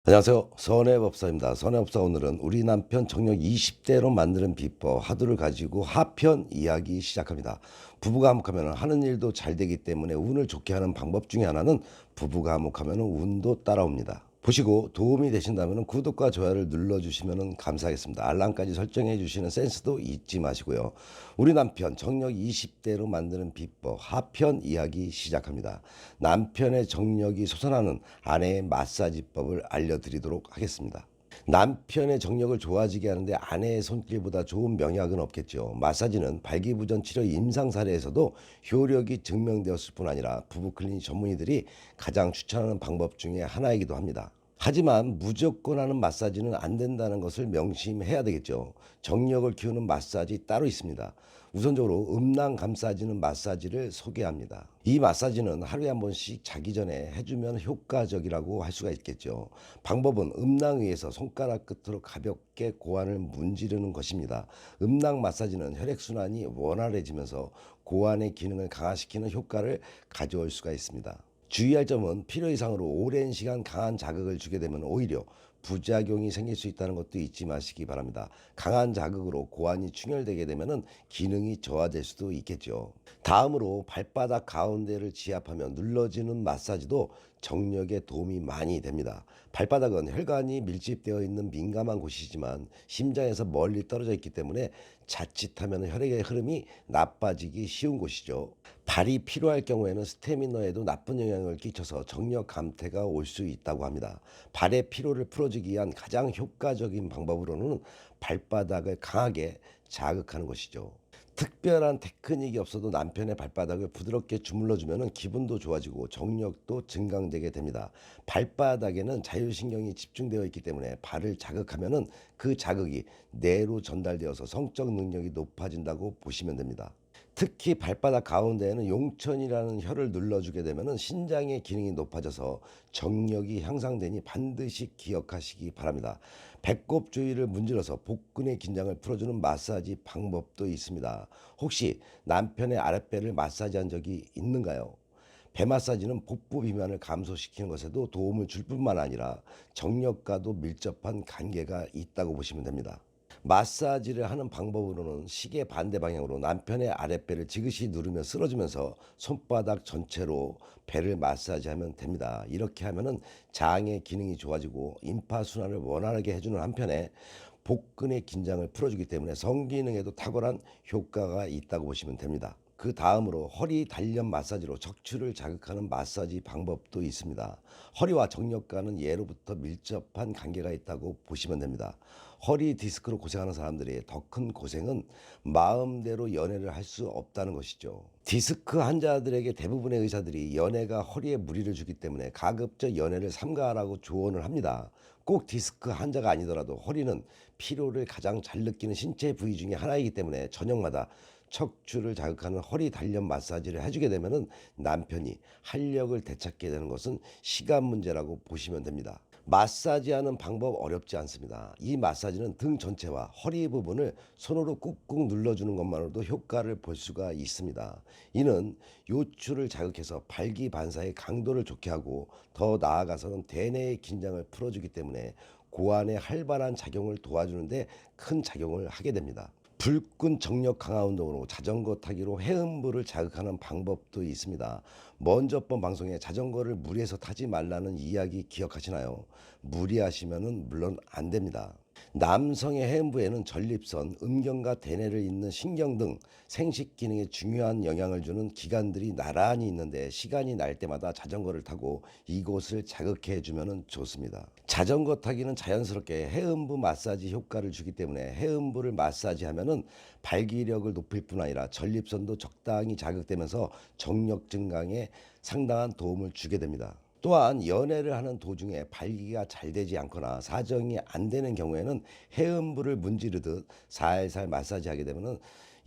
안녕하세요. 선해법사입니다. 선해법사 오늘은 우리 남편 정력 20대로 만드는 비법 하두를 가지고 하편 이야기 시작합니다. 부부가 화목하면 하는 일도 잘 되기 때문에 운을 좋게 하는 방법 중에 하나는 부부가 화목하면 운도 따라옵니다. 보시고 도움이 되신다면 구독과 좋아요를 눌러주시면 감사하겠습니다. 알람까지 설정해 주시는 센스도 잊지 마시고요. 우리 남편 정력 20대로 만드는 비법 하편 이야기 시작합니다. 남편의 정력이 솟아나는 아내의 마사지법을 알려드리도록 하겠습니다. 남편의 정력을 좋아지게 하는데 아내의 손길보다 좋은 명약은 없겠죠. 마사지는 발기부전 치료 임상 사례에서도 효력이 증명되었을 뿐 아니라 부부 클리닉 전문의들이 가장 추천하는 방법 중에 하나이기도 합니다. 하지만 무조건 하는 마사지는 안 된다는 것을 명심해야 되겠죠. 정력을 키우는 마사지 따로 있습니다. 우선적으로 음낭 감싸지는 마사지를 소개합니다. 이 마사지는 하루에 한 번씩 자기 전에 해주면 효과적이라고 할 수가 있겠죠. 방법은 음낭 위에서 손가락 끝으로 가볍게 고환을 문지르는 것입니다. 음낭 마사지는 혈액순환이 원활해지면서 고환의 기능을 강화시키는 효과를 가져올 수가 있습니다. 주의할 점은 필요 이상으로 오랜 시간 강한 자극을 주게 되면 오히려 부작용이 생길 수 있다는 것도 잊지 마시기 바랍니다. 강한 자극으로 고환이 충혈되게 되면 기능이 저하될 수도 있겠죠. 다음으로 발바닥 가운데를 지압하며 눌러지는 마사지도 정력에 도움이 많이 됩니다. 발바닥은 혈관이 밀집되어 있는 민감한 곳이지만 심장에서 멀리 떨어져 있기 때문에 자칫하면 혈액의 흐름이 나빠지기 쉬운 곳이죠. 발이 피로할 경우에는 스태미너에도 나쁜 영향을 끼쳐서 정력 감퇴가 올 수 있다고 합니다. 발의 피로를 풀어주기 위한 가장 효과적인 방법으로는 발바닥을 강하게 자극하는 것이죠. 특별한 테크닉이 없어도 남편의 발바닥을 부드럽게 주물러주면 기분도 좋아지고 정력도 증강되게 됩니다. 발바닥에는 자율신경이 집중되어 있기 때문에 발을 자극하면 그 자극이 뇌로 전달되어서 성적 능력이 높아진다고 보시면 됩니다. 특히 발바닥 가운데에는 용천이라는 혈을 눌러주게 되면 신장의 기능이 높아져서 정력이 향상되니 반드시 기억하시기 바랍니다. 배꼽 주위를 문질러서 복근의 긴장을 풀어주는 마사지 방법도 있습니다. 혹시 남편의 아랫배를 마사지한 적이 있는가요? 배 마사지는 복부 비만을 감소시키는 것에도 도움을 줄 뿐만 아니라 정력과도 밀접한 관계가 있다고 보시면 됩니다. 마사지를 하는 방법으로는 시계 반대 방향으로 남편의 아랫배를 지그시 누르며 쓸어주면서 손바닥 전체로 배를 마사지하면 됩니다. 이렇게 하면은 장의 기능이 좋아지고 임파순환을 원활하게 해주는 한편에 복근의 긴장을 풀어주기 때문에 성기능에도 탁월한 효과가 있다고 보시면 됩니다. 그 다음으로 허리 단련 마사지로 척추를 자극하는 마사지 방법도 있습니다. 허리와 정력과는 예로부터 밀접한 관계가 있다고 보시면 됩니다. 허리 디스크로 고생하는 사람들이 더 큰 고생은 마음대로 연애를 할 수 없다는 것이죠. 디스크 환자들에게 대부분의 의사들이 연애가 허리에 무리를 주기 때문에 가급적 연애를 삼가하라고 조언을 합니다. 꼭 디스크 환자가 아니더라도 허리는 피로를 가장 잘 느끼는 신체 부위 중에 하나이기 때문에 저녁마다 척추를 자극하는 허리 단련 마사지를 해주게 되면 남편이 활력을 되찾게 되는 것은 시간 문제라고 보시면 됩니다. 마사지하는 방법 어렵지 않습니다. 이 마사지는 등 전체와 허리 부분을 손으로 꾹꾹 눌러주는 것만으로도 효과를 볼 수가 있습니다. 이는 요추를 자극해서 발기반사의 강도를 좋게 하고 더 나아가서는 대뇌의 긴장을 풀어주기 때문에 고환의 활발한 작용을 도와주는데 큰 작용을 하게 됩니다. 불끈 정력 강화 운동으로 자전거 타기로 해음부를 자극하는 방법도 있습니다. 먼저 번 방송에 자전거를 무리해서 타지 말라는 이야기 기억하시나요? 무리하시면은 물론 안 됩니다. 남성의 해음부에는 전립선, 음경과 대뇌를 잇는 신경 등 생식 기능에 중요한 영향을 주는 기관들이 나란히 있는데 시간이 날 때마다 자전거를 타고 이곳을 자극해 주면 좋습니다. 자전거 타기는 자연스럽게 해음부 마사지 효과를 주기 때문에 해음부를 마사지하면은 발기력을 높일 뿐 아니라 전립선도 적당히 자극되면서 정력 증강에 상당한 도움을 주게 됩니다. 또한 연애를 하는 도중에 발기가 잘 되지 않거나 사정이 안 되는 경우에는 해음부를 문지르듯 살살 마사지하게 되면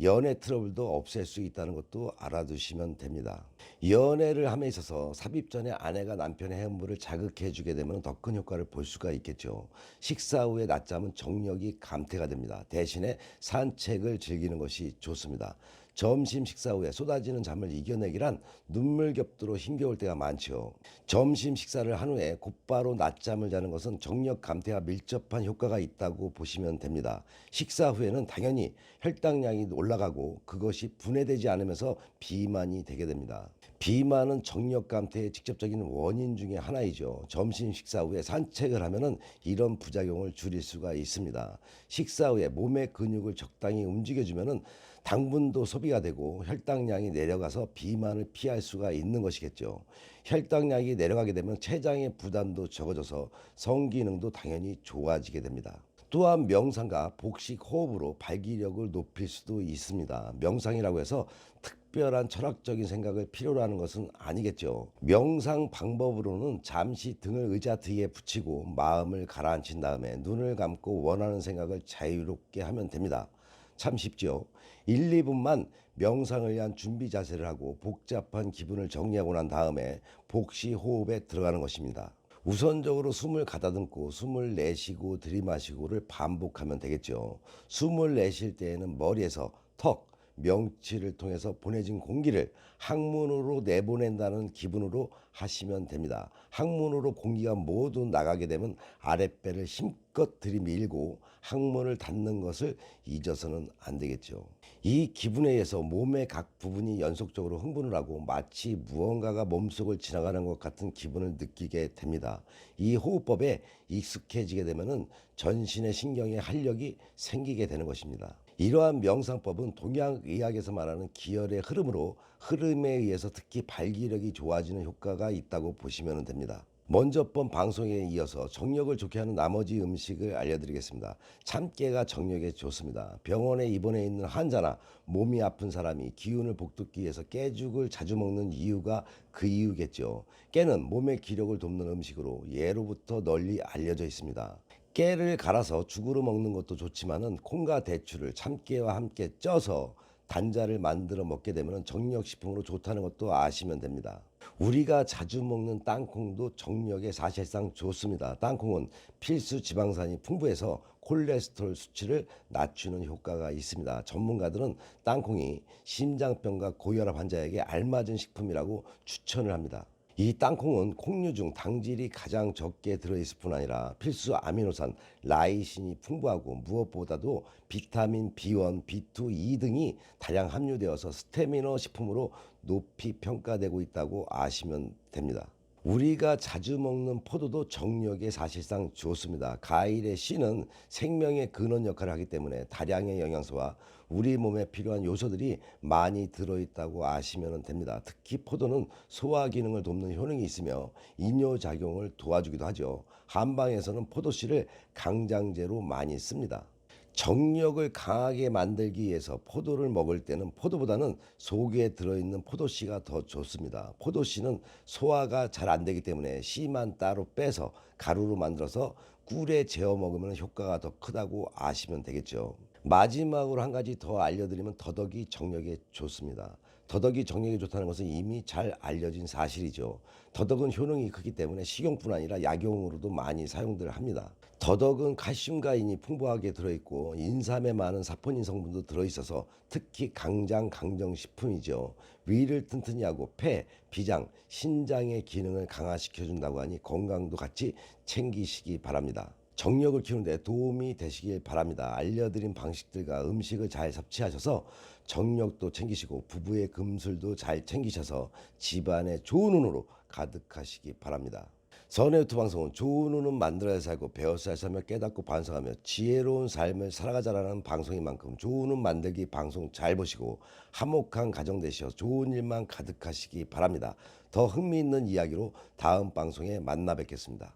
연애 트러블도 없앨 수 있다는 것도 알아두시면 됩니다. 연애를 함에 있어서 삽입 전에 아내가 남편의 해음부를 자극해 주게 되면 더 큰 효과를 볼 수가 있겠죠. 식사 후에 낮잠은 정력이 감퇴가 됩니다. 대신에 산책을 즐기는 것이 좋습니다. 점심 식사 후에 쏟아지는 잠을 이겨내기란 눈물겹도록 힘겨울 때가 많지요. 점심 식사를 한 후에 곧바로 낮잠을 자는 것은 정력 감퇴와 밀접한 효과가 있다고 보시면 됩니다. 식사 후에는 당연히 혈당량이 올라가고 그것이 분해되지 않으면서 비만이 되게 됩니다. 비만은 정력 감퇴의 직접적인 원인 중에 하나이죠. 점심 식사 후에 산책을 하면은 이런 부작용을 줄일 수가 있습니다. 식사 후에 몸의 근육을 적당히 움직여주면은 당분도 소비가 되고 혈당량이 내려가서 비만을 피할 수가 있는 것이겠죠. 혈당량이 내려가게 되면 췌장의 부담도 적어져서 성기능도 당연히 좋아지게 됩니다. 또한 명상과 복식 호흡으로 발기력을 높일 수도 있습니다. 명상이라고 해서 특별한 철학적인 생각을 필요로 하는 것은 아니겠죠. 명상 방법으로는 잠시 등을 의자 뒤에 붙이고 마음을 가라앉힌 다음에 눈을 감고 원하는 생각을 자유롭게 하면 됩니다. 참 쉽죠. 1, 2분만 명상을 위한 준비 자세를 하고 복잡한 기분을 정리하고 난 다음에 복시 호흡에 들어가는 것입니다. 우선적으로 숨을 가다듬고 숨을 내쉬고 들이마시고를 반복하면 되겠죠. 숨을 내쉴 때에는 머리에서 턱, 명치를 통해서 보내진 공기를 항문으로 내보낸다는 기분으로 하시면 됩니다. 항문으로 공기가 모두 나가게 되면 아랫배를 힘껏 들이밀고 항문을 닫는 것을 잊어서는 안 되겠죠. 이 기분에 의해서 몸의 각 부분이 연속적으로 흥분을 하고 마치 무언가가 몸속을 지나가는 것 같은 기분을 느끼게 됩니다. 이 호흡법에 익숙해지게 되면은 전신의 신경의 활력이 생기게 되는 것입니다. 이러한 명상법은 동양의학에서 말하는 기혈의 흐름으로 흐름에 의해서 특히 발기력이 좋아지는 효과가 있다고 보시면 됩니다. 먼저 본 방송에 이어서 정력을 좋게 하는 나머지 음식을 알려드리겠습니다. 참깨가 정력에 좋습니다. 병원에 입원해 있는 환자나 몸이 아픈 사람이 기운을 북돋기 위해서 깨죽을 자주 먹는 이유가 그 이유겠죠. 깨는 몸의 기력을 돕는 음식으로 예로부터 널리 알려져 있습니다. 깨를 갈아서 죽으로 먹는 것도 좋지만은 콩과 대추를 참깨와 함께 쪄서 단자를 만들어 먹게 되면 정력식품으로 좋다는 것도 아시면 됩니다. 우리가 자주 먹는 땅콩도 정력에 사실상 좋습니다. 땅콩은 필수 지방산이 풍부해서 콜레스테롤 수치를 낮추는 효과가 있습니다. 전문가들은 땅콩이 심장병과 고혈압 환자에게 알맞은 식품이라고 추천을 합니다. 이 땅콩은 콩류 중 당질이 가장 적게 들어있을 뿐 아니라 필수 아미노산 라이신이 풍부하고 무엇보다도 비타민 B1, B2, E 등이 다량 함유되어서 스테미너 식품으로 높이 평가되고 있다고 아시면 됩니다. 우리가 자주 먹는 포도도 정력에 사실상 좋습니다. 과일의 씨는 생명의 근원 역할을 하기 때문에 다량의 영양소와 우리 몸에 필요한 요소들이 많이 들어있다고 아시면 됩니다. 특히 포도는 소화 기능을 돕는 효능이 있으며 이뇨작용을 도와주기도 하죠. 한방에서는 포도씨를 강장제로 많이 씁니다. 정력을 강하게 만들기 위해서 포도를 먹을 때는 포도보다는 속에 들어있는 포도씨가 더 좋습니다. 포도씨는 소화가 잘 안 되기 때문에 씨만 따로 빼서 가루로 만들어서 꿀에 재워 먹으면 효과가 더 크다고 아시면 되겠죠. 마지막으로 한 가지 더 알려드리면 더덕이 정력에 좋습니다. 더덕이 정력에 좋다는 것은 이미 잘 알려진 사실이죠. 더덕은 효능이 크기 때문에 식용뿐 아니라 약용으로도 많이 사용들 합니다. 더덕은 칼슘과 인이 풍부하게 들어있고 인삼에 많은 사포닌 성분도 들어있어서 특히 강정식품이죠. 위를 튼튼히 하고 폐, 비장, 신장의 기능을 강화시켜준다고 하니 건강도 같이 챙기시기 바랍니다. 정력을 키우는데 도움이 되시길 바랍니다. 알려드린 방식들과 음식을 잘 섭취하셔서 정력도 챙기시고 부부의 금술도 잘 챙기셔서 집안에 좋은 운으로 가득하시기 바랍니다. 선의 유튜브 방송은 좋은 운은 만들어야 살고 배워서 살며 깨닫고 반성하며 지혜로운 삶을 살아가자라는 방송인 만큼 좋은 운 만들기 방송 잘 보시고 화목한 가정 되시어 좋은 일만 가득하시기 바랍니다. 더 흥미있는 이야기로 다음 방송에 만나 뵙겠습니다.